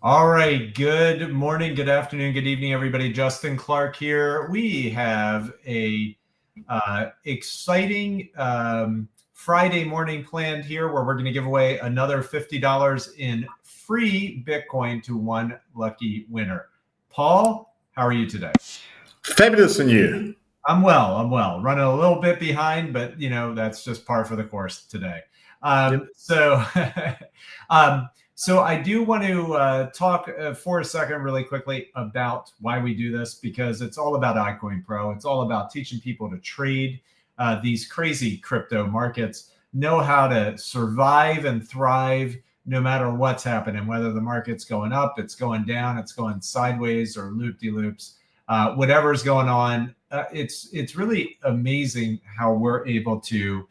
All right. Good morning, good afternoon, good evening, everybody. Justin Clark here. We have a exciting Friday morning planned here where we're going to give away another $50 in free Bitcoin to one lucky winner. Paul, how are you today? Fabulous, and you? I'm well. Running a little bit behind, but that's just par for the course today. So I do want to talk for a second really quickly about why we do this, because it's all about iCoinPro. It's all about teaching people to trade these crazy crypto markets, know how to survive and thrive no matter what's happening, whether the market's going up, it's going down, it's going sideways or loop-de-loops. Whatever's going on, it's really amazing how we're able to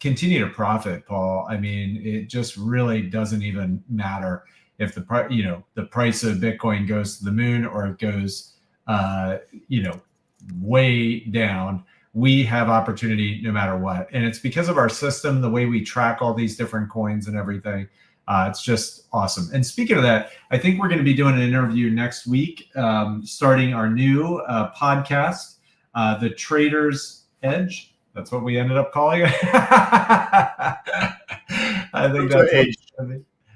continue to profit, Paul. I mean, it just really doesn't even matter if the price of Bitcoin goes to the moon or it goes way down. We have opportunity no matter what, and it's because of our system, the way we track all these different coins and everything. It's just awesome. And speaking of that, I think we're going to be doing an interview next week, starting our new podcast, The Trader's Edge. That's what we ended up calling it. I think Crypto that's Edge.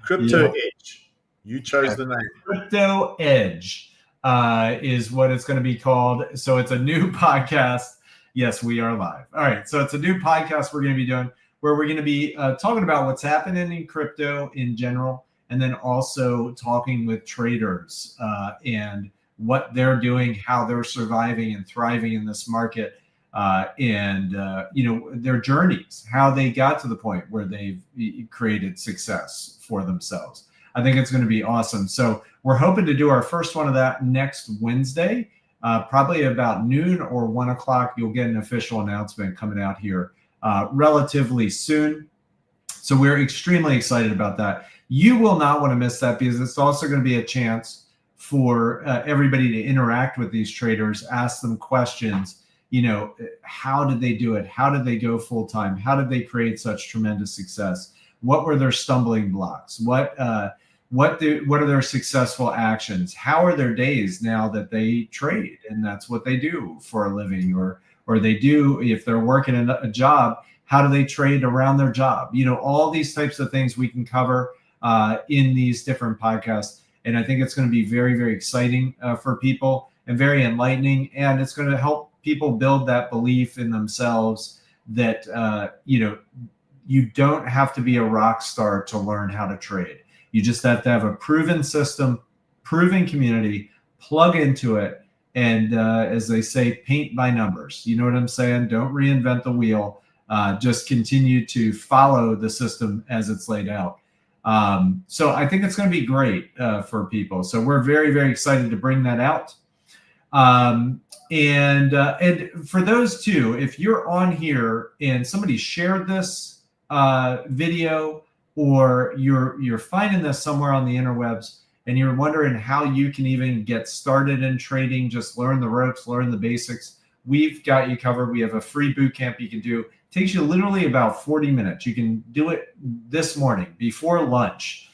Crypto Edge. You chose the name. Crypto Edge is what it's going to be called. So it's a new podcast. Yes, we are live. All right. So it's a new podcast we're going to be doing, where we're going to be talking about what's happening in crypto in general, and then also talking with traders and what they're doing, how they're surviving and thriving in this market, and their journeys, how they got to the point where they've created success for themselves. I think it's going to be awesome. So we're hoping to do our first one of that next Wednesday, probably about noon or 1 o'clock. You'll get an official announcement coming out here relatively soon. So we're extremely excited about that. You will not want to miss that, because it's also going to be a chance for everybody to interact with these traders, ask them questions. How did they do it? How did they go full time? How did they create such tremendous success? What were their stumbling blocks? What are their successful actions? How are their days now that they trade and that's what they do for a living, or they do, if they're working a job, how do they trade around their job? All these types of things we can cover in these different podcasts. And I think it's going to be very, very exciting for people and very enlightening. And it's going to help people build that belief in themselves that, you don't have to be a rock star to learn how to trade. You just have to have a proven system, proven community, plug into it. And as they say, paint by numbers. You know what I'm saying? Don't reinvent the wheel. Just continue to follow the system as it's laid out. So I think it's going to be great for people. So we're very, very excited to bring that out. And for those two, if you're on here and somebody shared this video, or you're finding this somewhere on the interwebs, and you're wondering how you can even get started in trading, just learn the ropes, learn the basics, we've got you covered. We have a free boot camp you can do. It takes you literally about 40 minutes. You can do it this morning before lunch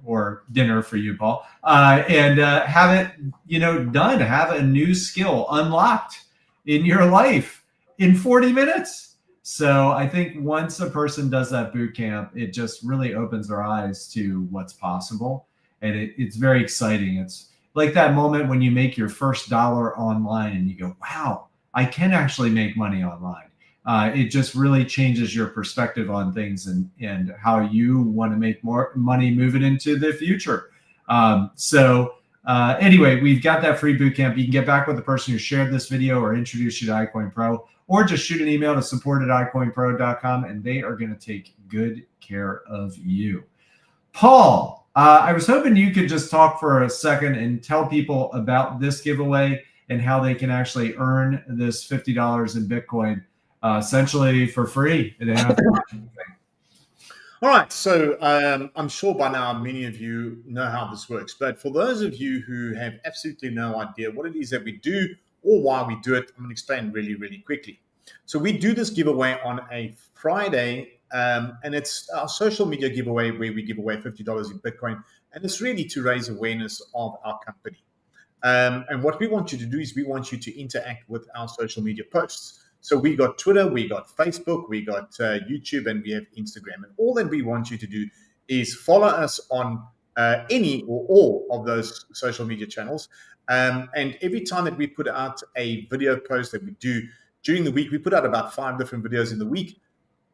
or dinner for you, Paul, and have it done. Have a new skill unlocked in your life in 40 minutes. So I think once a person does that boot camp, it just really opens their eyes to what's possible. And it's very exciting. It's like that moment when you make your first dollar online and you go, wow, I can actually make money online. It just really changes your perspective on things and how you want to make more money moving into the future. Anyway, we've got that free boot camp. You can get back with the person who shared this video or introduced you to iCoinPro, or just shoot an email to support@iCoinPro.com, and they are going to take good care of you. Paul, I was hoping you could just talk for a second and tell people about this giveaway and how they can actually earn this $50 in Bitcoin, essentially for free. All right. So I'm sure by now many of you know how this works. But for those of you who have absolutely no idea what it is that we do or why we do it, I'm going to explain really, really quickly. So we do this giveaway on a Friday and it's our social media giveaway where we give away $50 in Bitcoin, and it's really to raise awareness of our company. And what we want you to do is we want you to interact with our social media posts. So we got Twitter, we got Facebook, we got YouTube, and we have Instagram. And all that we want you to do is follow us on any or all of those social media channels. And every time that we put out a video post that we do during the week, we put out about 5 different videos in the week.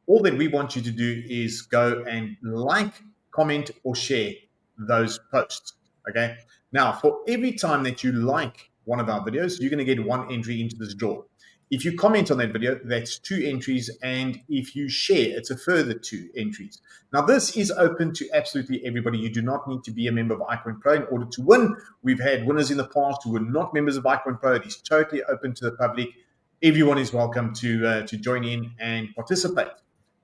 All that we want you to do is go and like, comment, or share those posts. Okay. Now, for every time that you like one of our videos, you're going to get 1 entry into this draw. If you comment on that video, that's 2 entries. And if you share, it's a further 2 entries. Now, this is open to absolutely everybody. You do not need to be a member of iCoinPro in order to win. We've had winners in the past who were not members of iCoinPro. It is totally open to the public. Everyone is welcome to join in and participate.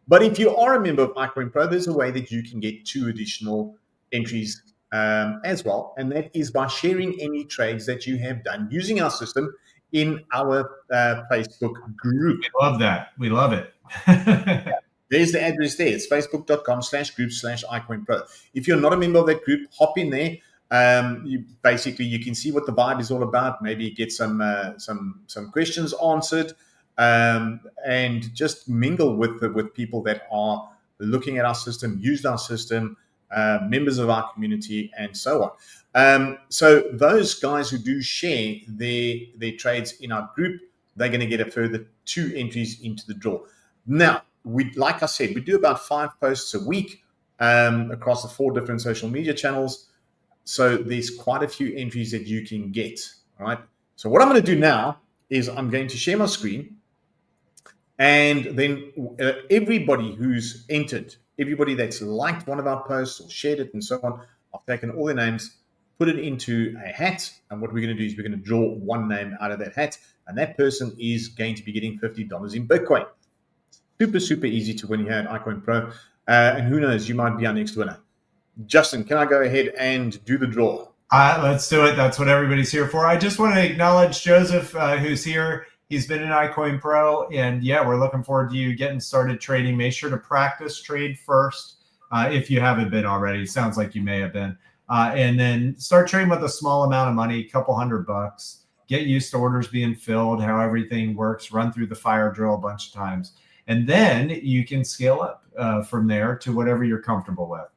But if you are a member of iCoinPro, there's a way that you can get 2 additional entries as well, and that is by sharing any trades that you have done using our system in our Facebook group. We love that. We love it. There's the address there. It's facebook.com/group/iCoinPro. If you're not a member of that group, hop in there. You can see what the vibe is all about. Maybe get some questions answered, and just mingle with people that are looking at our system, used our system, members of our community, and so on. So those guys who do share their trades in our group, they're going to get a further 2 entries into the draw. Now, like I said, we do about 5 posts a week across the 4 different social media channels. So there's quite a few entries that you can get. All right. So what I'm going to do now is I'm going to share my screen, and then everybody who's entered, everybody that's liked one of our posts or shared it and so on, I've taken all their names, put it into a hat, and what we're going to do is we're going to draw 1 name out of that hat, and that person is going to be getting $50 in Bitcoin. Super, super easy to win here at iCoinPro, and who knows, you might be our next winner. Justin, can I go ahead and do the draw? Let's do it. That's what everybody's here for. I just want to acknowledge Joseph, who's here. He's been in iCoinPro, and yeah, we're looking forward to you getting started trading. Make sure to practice trade first if you haven't been already. Sounds like you may have been. And then start trading with a small amount of money, a couple $100. Get used to orders being filled, how everything works. Run through the fire drill a bunch of times. And then you can scale up from there to whatever you're comfortable with.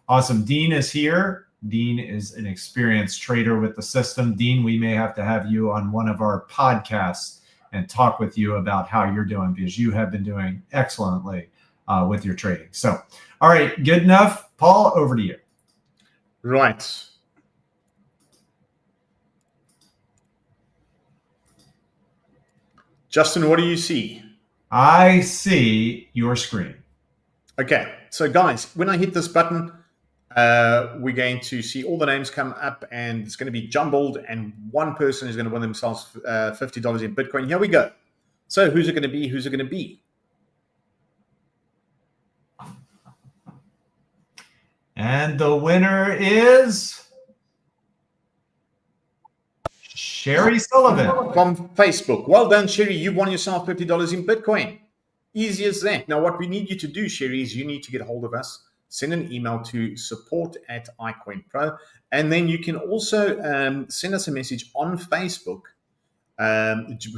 Awesome. Dean is here. Dean is an experienced trader with the system. Dean, we may have to have you on one of our podcasts and talk with you about how you're doing, because you have been doing excellently with your trading. So, all right, good enough. Paul, over to you. Right. Justin, what do you see? I see your screen. Okay, so guys, when I hit this button, we're going to see all the names come up, and it's going to be jumbled, and 1 person is going to win themselves $50 in Bitcoin. Here we go. So who's it going to be? Who's it going to be? And the winner is Sherry Sullivan from Facebook. Well done, Sherry. You won yourself $50 in Bitcoin. Easy as that. Now, what we need you to do, Sherry, is you need to get hold of us. Send an email to support@iCoinPro, and then you can also send us a message on Facebook.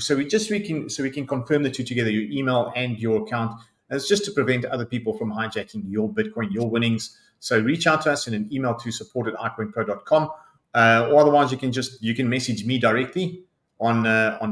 So we can confirm the 2 together, your email and your account. It's just to prevent other people from hijacking your Bitcoin, your winnings. So reach out to us in an email to support@iCoinPro.com, or otherwise you can message me directly on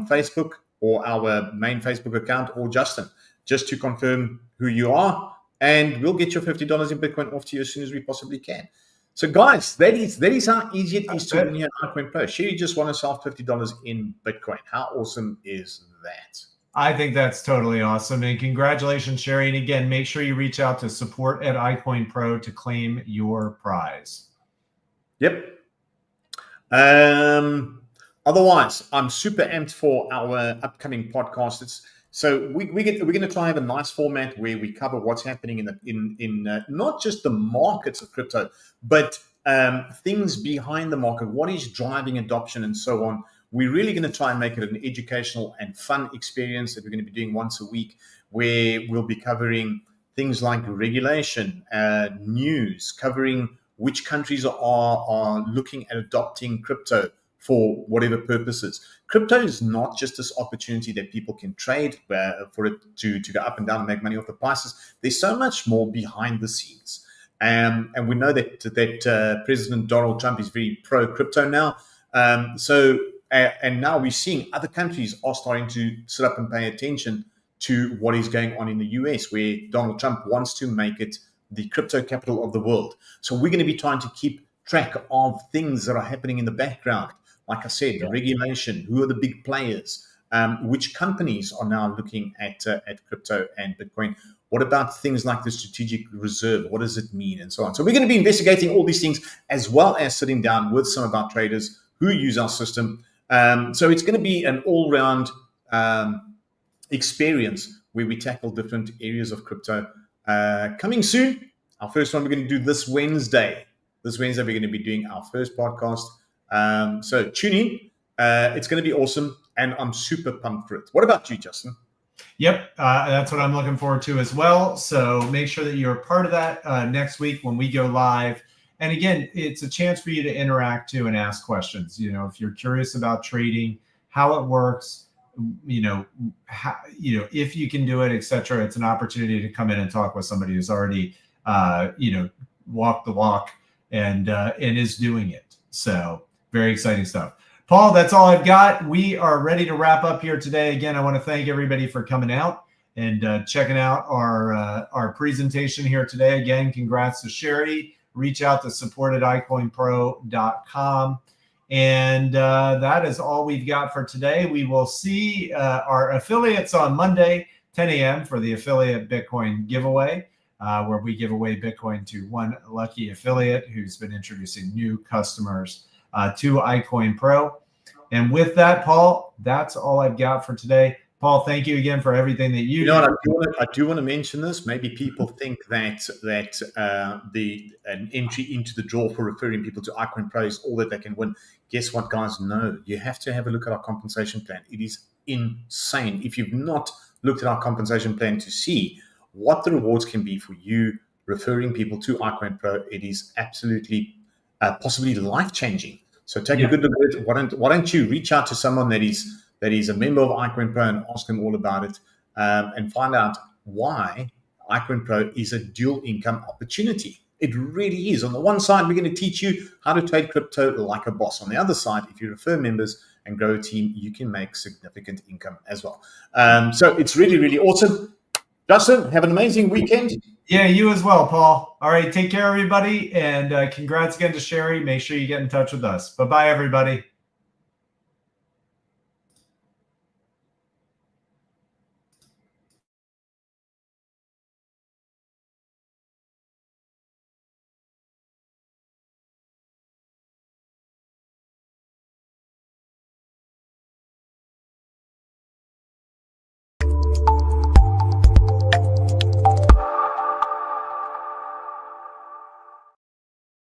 Facebook or our main Facebook account, or Justin, just to confirm who you are. And we'll get your $50 in Bitcoin off to you as soon as we possibly can. So, guys, that is how easy it is to win here at iCoinPro. Sherry just won herself $50 in Bitcoin. How awesome is that? I think that's totally awesome. And congratulations, Sherry. And again, make sure you reach out to support@iCoinPro to claim your prize. Yep. Otherwise, I'm super amped for our upcoming podcast. So we're going to try and have a nice format where we cover what's happening in not just the markets of crypto, but things behind the market, what is driving adoption and so on. We're really going to try and make it an educational and fun experience that we're going to be doing once a week, where we'll be covering things like regulation, news, covering which countries are looking at adopting crypto for whatever purposes. Crypto is not just this opportunity that people can trade for it to go up and down and make money off the prices. There's so much more behind the scenes. And we know that President Donald Trump is very pro crypto now. And now we're seeing other countries are starting to sit up and pay attention to what is going on in the US, where Donald Trump wants to make it the crypto capital of the world. So we're going to be trying to keep track of things that are happening in the background. Like I said, regulation, who are the big players, which companies are now looking at crypto and Bitcoin. What about things like the strategic reserve? What does it mean? And so on. So we're going to be investigating all these things, as well as sitting down with some of our traders who use our system. So it's going to be an all-round experience where we tackle different areas of crypto. Coming soon, our first one we're going to do this Wednesday. This Wednesday, we're going to be doing our first podcast. So tune in. It's going to be awesome, and I'm super pumped for it. What about you, Justin? Yep, that's what I'm looking forward to as well. So make sure that you're a part of that next week when we go live. And again, it's a chance for you to interact too and ask questions. You know, if you're curious about trading, how it works, if you can do it, etc. It's an opportunity to come in and talk with somebody who's already, walked the walk and is doing it. So very exciting stuff. Paul, that's all I've got. We are ready to wrap up here today. Again, I want to thank everybody for coming out and checking out our presentation here today. Again, congrats to Sherry. Reach out to support@iCoinPro.com. And that is all we've got for today. We will see our affiliates on Monday, 10 a.m. for the affiliate Bitcoin giveaway, where we give away Bitcoin to one lucky affiliate who's been introducing new customers to iCoinPro. And with that, Paul, that's all I've got for today. Paul, thank you again for everything that you do. I do want to mention this. Maybe people think that an entry into the draw for referring people to iCoinPro is all that they can win. Guess what, guys? No, you have to have a look at our compensation plan. It is insane. If you've not looked at our compensation plan to see what the rewards can be for you referring people to iCoinPro, it is absolutely possibly life-changing. So take a good look at it. Why don't you reach out to someone that is a member of iCoinPro and ask them all about it, and find out why iCoinPro is a dual income opportunity. It really is. On the one side, we're going to teach you how to trade crypto like a boss. On the other side, if you refer members and grow a team, you can make significant income as well. So it's really, really awesome. Justin, have an amazing weekend. Yeah, you as well, Paul. All right, take care, everybody. And congrats again to Sherry. Make sure you get in touch with us. Bye-bye, everybody.